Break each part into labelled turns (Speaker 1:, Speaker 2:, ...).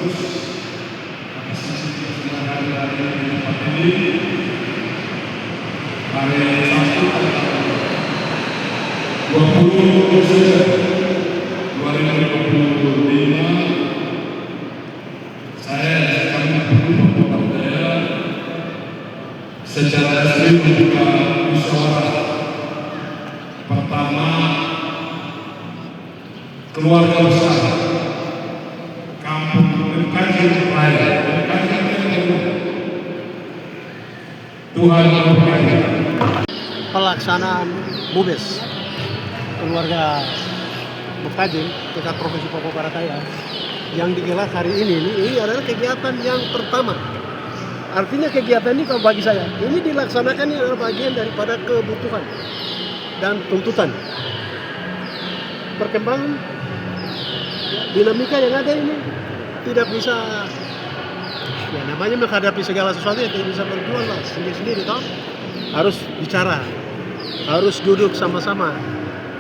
Speaker 1: Agustus atas kesempatan hari ini tempat ini hari Sabtu tanggal 20 Desember 2025 saya kami perlu Papua secara resmi membuka musyawarah pertama keluarga besar Kampung Mekaji Raya. Tuhan memberkati.
Speaker 2: Pelaksanaan Bubes keluarga Mekaji tingkat Provinsi Papua Barat Daya yang digelar hari ini adalah kegiatan yang pertama. Artinya kegiatan ini kalau bagi saya ini dilaksanakan ini adalah bagian daripada kebutuhan dan tuntutan perkembangan dinamika yang ada ini. Tidak bisa ya namanya menghadapi segala sesuatu yang tidak bisa berjuang lah sendiri-sendiri toh. Harus bicara, harus duduk sama-sama.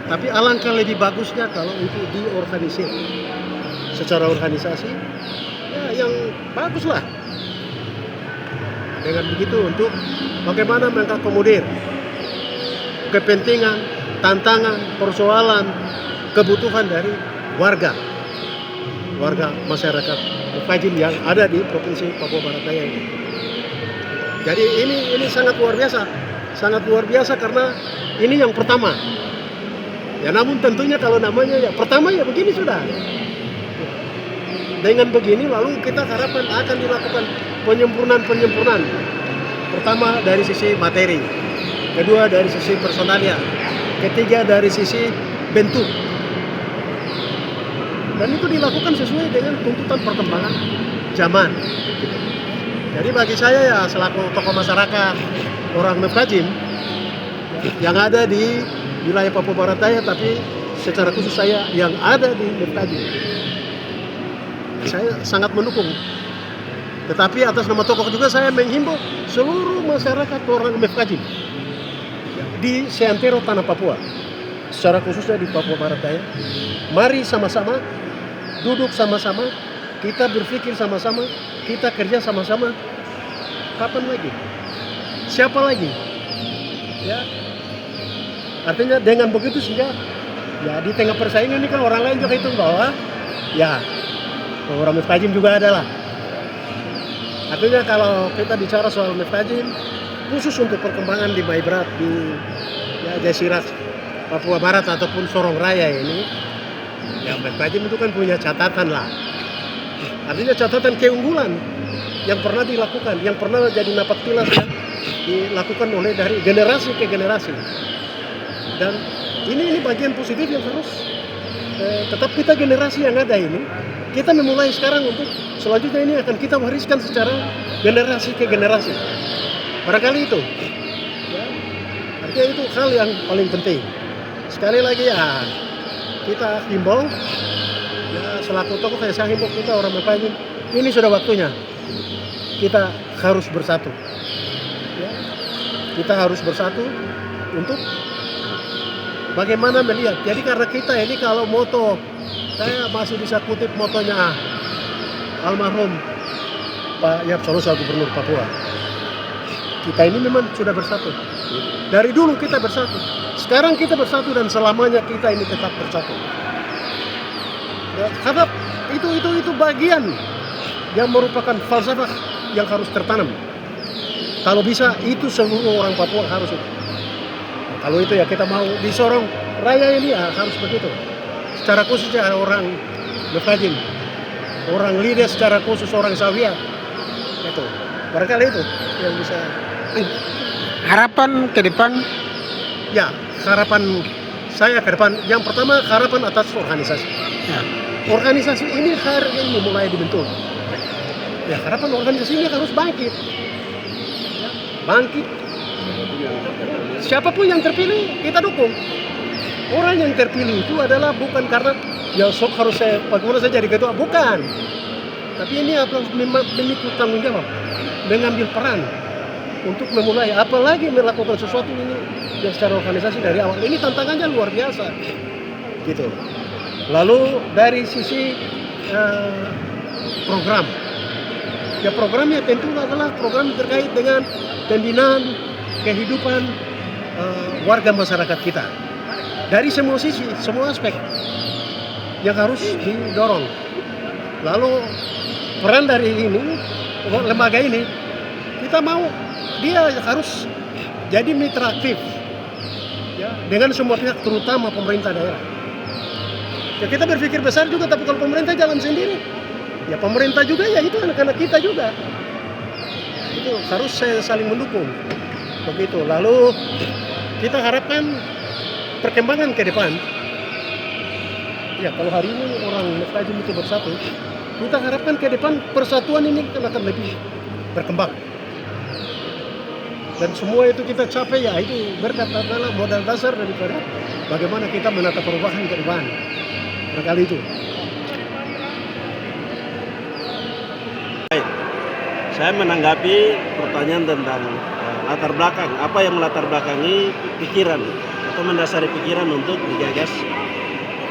Speaker 2: Tapi alangkah lebih bagusnya kalau itu diorganisir secara organisasi ya yang bagus lah. Dengan begitu untuk bagaimana mengakomodir kepentingan, tantangan, persoalan, kebutuhan dari warga masyarakat Mekaji yang ada di Provinsi Papua Barat Daya ini. Jadi ini sangat luar biasa karena ini yang pertama. Ya namun tentunya kalau namanya ya pertama ya begini sudah. Dengan begini lalu kita harapkan akan dilakukan penyempurnaan. Pertama dari sisi materi, kedua dari sisi personalia, ketiga dari sisi bentuk. Dan itu dilakukan sesuai dengan tuntutan perkembangan zaman. Jadi bagi saya ya selaku tokoh masyarakat orang Mefkajim yang ada di wilayah Papua Barat Daya, tapi secara khusus saya yang ada di Mefkajim, saya sangat mendukung. Tetapi atas nama tokoh juga saya menghimbau seluruh masyarakat orang Mefkajim di seantero tanah Papua, secara khususnya di Papua Barat Daya, mari sama-sama duduk sama-sama, kita berpikir sama-sama, kita kerja sama-sama. Kapan lagi? Siapa lagi? Ya, artinya dengan begitu sehingga ya di tengah persaingan ini kan orang lain juga hitung bahwa ya orang Mefkajim juga ada lah. Artinya kalau kita bicara soal Mefkajim khusus untuk perkembangan di Maibrat, di ya, Jasiras, Papua Barat ataupun Sorong Raya ini, ya Mefkajim itu kan punya catatan lah. Artinya catatan keunggulan yang pernah dilakukan, yang pernah jadi napak tilas yang dilakukan oleh dari generasi ke generasi. Dan ini bagian positif yang harus tetap kita generasi yang ada ini, kita memulai sekarang untuk selanjutnya ini akan kita wariskan secara generasi ke generasi. Barangkali itu, ya, artinya itu hal yang paling penting. Sekali lagi ya, kita himbau, ya selaku tokoh kayak saya himbau kita orang Mefkajim, ini sudah waktunya kita harus bersatu. Ya, kita harus bersatu untuk bagaimana melihat. Jadi karena kita ini kalau moto, saya masih bisa kutip motonya almarhum Pak Yap Salosa Gubernur Papua. Kita ini memang sudah bersatu. Dari dulu kita bersatu. Sekarang kita bersatu dan selamanya kita ini tetap bersatu. Ya, karena itu bagian yang merupakan falsafah yang harus tertanam. Kalau bisa itu seluruh orang Papua harus. Kalau itu ya kita mau di Sorong Raya ini ya harus begitu. Secara khusus ya orang Mefkajim, orang Lides secara khusus orang Sawia. Itu. Barangkali itu yang bisa.
Speaker 3: Harapan ke depan?
Speaker 2: Ya, harapan saya ke depan, yang pertama harapan atas organisasi.
Speaker 3: Ya.
Speaker 2: Organisasi ini hari ini mulai dibentuk. Ya, harapan organisasi ini harus bangkit. Ya, bangkit. Siapapun yang terpilih, kita dukung. Orang yang terpilih itu adalah bukan karena ya sok harus saya, bagaimana saya jadi ketua, bukan. Tapi ini harus memikul tanggung jawab, mengambil peran untuk memulai, apalagi melakukan sesuatu ini yang secara organisasi dari awal. Ini tantangannya luar biasa, gitu. Lalu dari sisi program. Ya programnya tentu adalah program terkait dengan pembinaan kehidupan warga masyarakat kita. Dari semua sisi, semua aspek yang harus didorong. Lalu peran dari ini, lembaga ini, kita mau dia harus jadi mitra aktif ya, dengan semua pihak, terutama pemerintah daerah. Ya kita berpikir besar juga, tapi kalau pemerintah jalan sendiri, ya pemerintah juga ya itu anak-anak kita juga. Itu harus saling mendukung. Begitu. Lalu kita harapkan perkembangan ke depan. Ya kalau hari ini orang Meftajim itu bersatu, kita harapkan ke depan persatuan ini akan lebih berkembang. Dan semua itu kita capai ya itu berkat adalah modal dasar daripada bagaimana kita menata perubahan ke depan. Berkali itu.
Speaker 3: Baik, saya menanggapi pertanyaan tentang latar belakang, apa yang melatar belakangi pikiran atau mendasari pikiran untuk digagas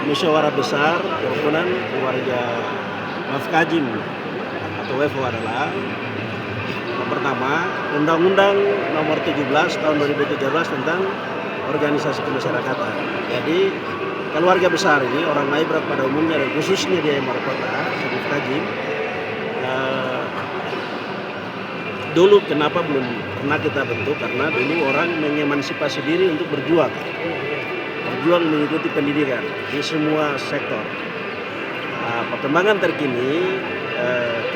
Speaker 3: musyawarah besar kerukunan keluarga Meftajim atau WEFO adalah yang pertama Undang-Undang Nomor 17 Tahun 2013 tentang Organisasi Kemasyarakatan. Jadi keluarga besar ini orang Maibrat pada umumnya dan khususnya di Ayam Kota Meftajim, dulu kenapa belum pernah kita bentuk, karena dulu orang mengemansipasi diri untuk berjuang mengikuti pendidikan di semua sektor. Perkembangan terkini,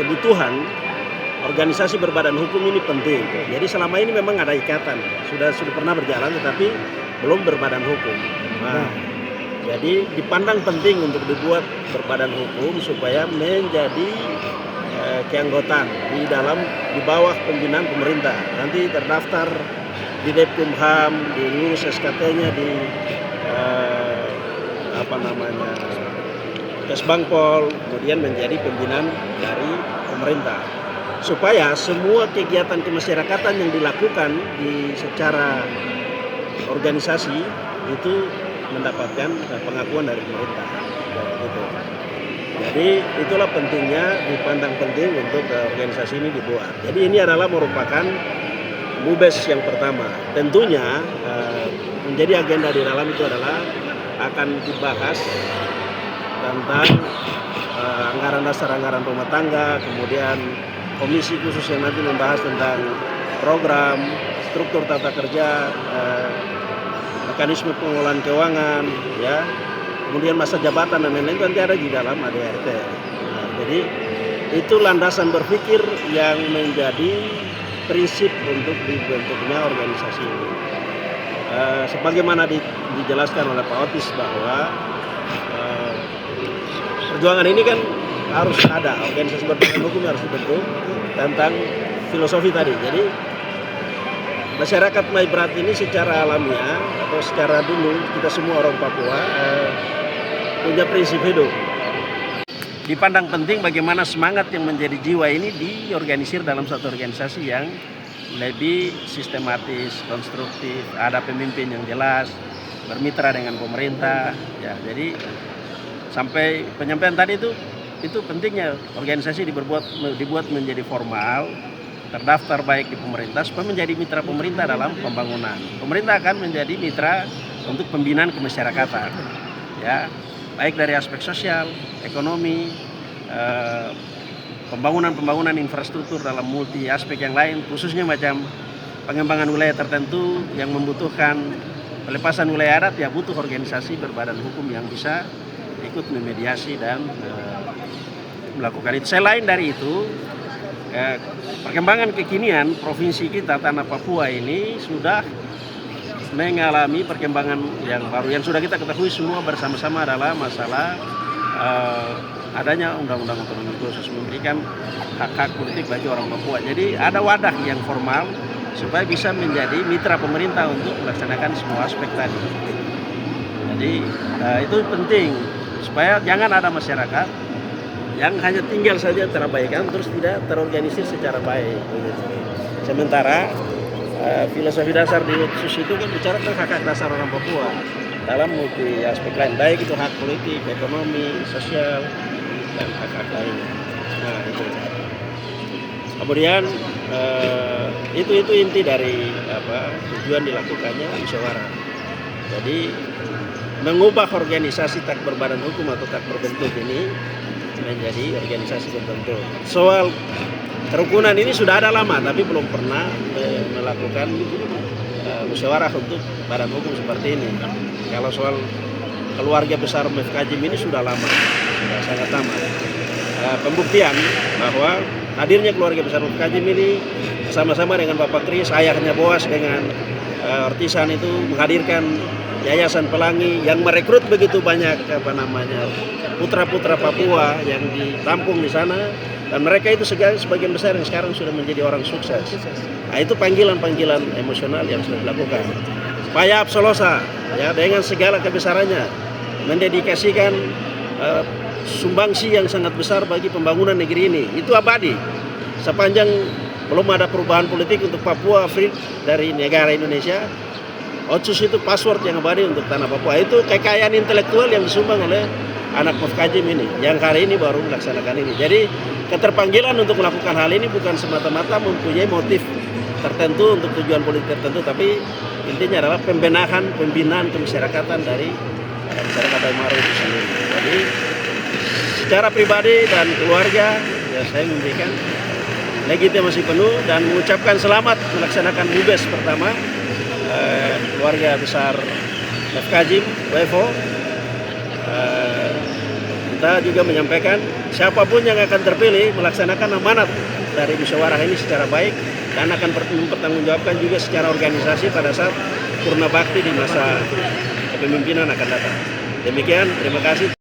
Speaker 3: kebutuhan organisasi berbadan hukum ini penting. Jadi selama ini memang ada ikatan, sudah pernah berjalan tetapi belum berbadan hukum. Jadi dipandang penting untuk dibuat berbadan hukum supaya menjadi keanggotaan di bawah pembinaan pemerintah. Nanti terdaftar di Depkumham, diurus SKT-nya di Kesbangpol, kemudian menjadi pembinaan dari pemerintah. Supaya semua kegiatan kemasyarakatan yang dilakukan secara organisasi itu mendapatkan pengakuan dari pemerintah. Gitu. Jadi itulah pentingnya, dipandang penting untuk organisasi ini dibuat. Jadi ini adalah merupakan MUBES yang pertama. Tentunya menjadi agenda di dalam itu adalah akan dibahas tentang anggaran dasar, anggaran rumah tangga, kemudian komisi khusus yang nanti membahas tentang program, struktur tata kerja, mekanisme pengelolaan keuangan, ya. Kemudian masa jabatan dan lain-lain nanti ada di dalam ADRT. Jadi itu landasan berpikir yang menjadi prinsip untuk dibentuknya organisasi ini. Sebagaimana dijelaskan oleh Pak Otis bahwa perjuangan ini kan harus ada, organisasi berbadan hukum harus dibentuk tentang filosofi tadi. Jadi masyarakat Maibrat ini secara alamiah atau secara dulu kita semua orang Papua punya prinsip hidup. Dipandang penting bagaimana semangat yang menjadi jiwa ini diorganisir dalam satu organisasi yang lebih sistematis, konstruktif, ada pemimpin yang jelas, bermitra dengan pemerintah. Ya, jadi sampai penyampaian tadi itu pentingnya organisasi dibuat menjadi formal, terdaftar baik di pemerintah supaya menjadi mitra pemerintah dalam pembangunan. Pemerintah akan menjadi mitra untuk pembinaan kemasyarakatan, ya, baik dari aspek sosial, ekonomi, pembangunan infrastruktur dalam multi aspek yang lain, khususnya macam pengembangan wilayah tertentu yang membutuhkan pelepasan wilayah adat, ya butuh organisasi berbadan hukum yang bisa ikut memediasi dan melakukan itu. Selain dari itu, perkembangan kekinian provinsi kita Tanah Papua ini sudah mengalami perkembangan yang baru. Yang sudah kita ketahui semua bersama-sama adalah masalah adanya undang-undang otonomi khusus memberikan hak-hak politik bagi orang Papua. Jadi ada wadah yang formal supaya bisa menjadi mitra pemerintah untuk melaksanakan semua aspek tadi. Jadi itu penting supaya jangan ada masyarakat yang hanya tinggal saja terabaikan terus tidak terorganisir secara baik. Sementara filosofi dasar di khusus itu kan bicara tentang hak-hak dasar orang Papua dalam multi aspek lain, baik itu hak politik, ekonomi, sosial, dan hak-hak lainnya. Nah, itu. Kemudian itu inti dari tujuan dilakukannya musyawarah. Jadi mengubah organisasi tak berbadan hukum atau tak berbentuk ini menjadi organisasi berbentuk. Soal kerukunan ini sudah ada lama, tapi belum pernah melakukan musyawarah untuk badan hukum seperti ini. Kalau soal keluarga besar Mefkajim ini sudah lama, sudah sangat lama. Pembuktian bahwa hadirnya keluarga besar Mefkajim ini sama-sama dengan Bapak Kris, ayahnya Boas dengan Ortisan itu menghadirkan Yayasan Pelangi yang merekrut begitu banyak putra-putra Papua yang ditampung di sana, dan mereka itu sebagian besar yang sekarang sudah menjadi orang sukses. Nah, itu panggilan-panggilan emosional yang sudah dilakukan. Paya Absolosa ya dengan segala kebesarannya mendedikasikan sumbangsi yang sangat besar bagi pembangunan negeri ini. Itu abadi. Sepanjang belum ada perubahan politik untuk Papua free dari negara Indonesia, Otsus itu password yang abadi untuk tanah Papua. Itu kekayaan intelektual yang disumbang oleh anak Mefkajim ini, yang hari ini baru melaksanakan ini. Jadi keterpanggilan untuk melakukan hal ini bukan semata-mata mempunyai motif tertentu untuk tujuan politik tertentu, tapi intinya adalah pembinaan kemasyarakatan dari masyarakat Aymara itu sendiri. Jadi secara pribadi dan keluarga ya saya memberikan legitimasi penuh dan mengucapkan selamat melaksanakan Bubes pertama keluarga besar Mefkajim WFO. Kita juga menyampaikan siapapun yang akan terpilih melaksanakan amanat dari musyawarah ini secara baik dan akan mempertanggungjawabkan juga secara organisasi pada saat purna bakti di masa kepemimpinan akan datang. Demikian, terima kasih.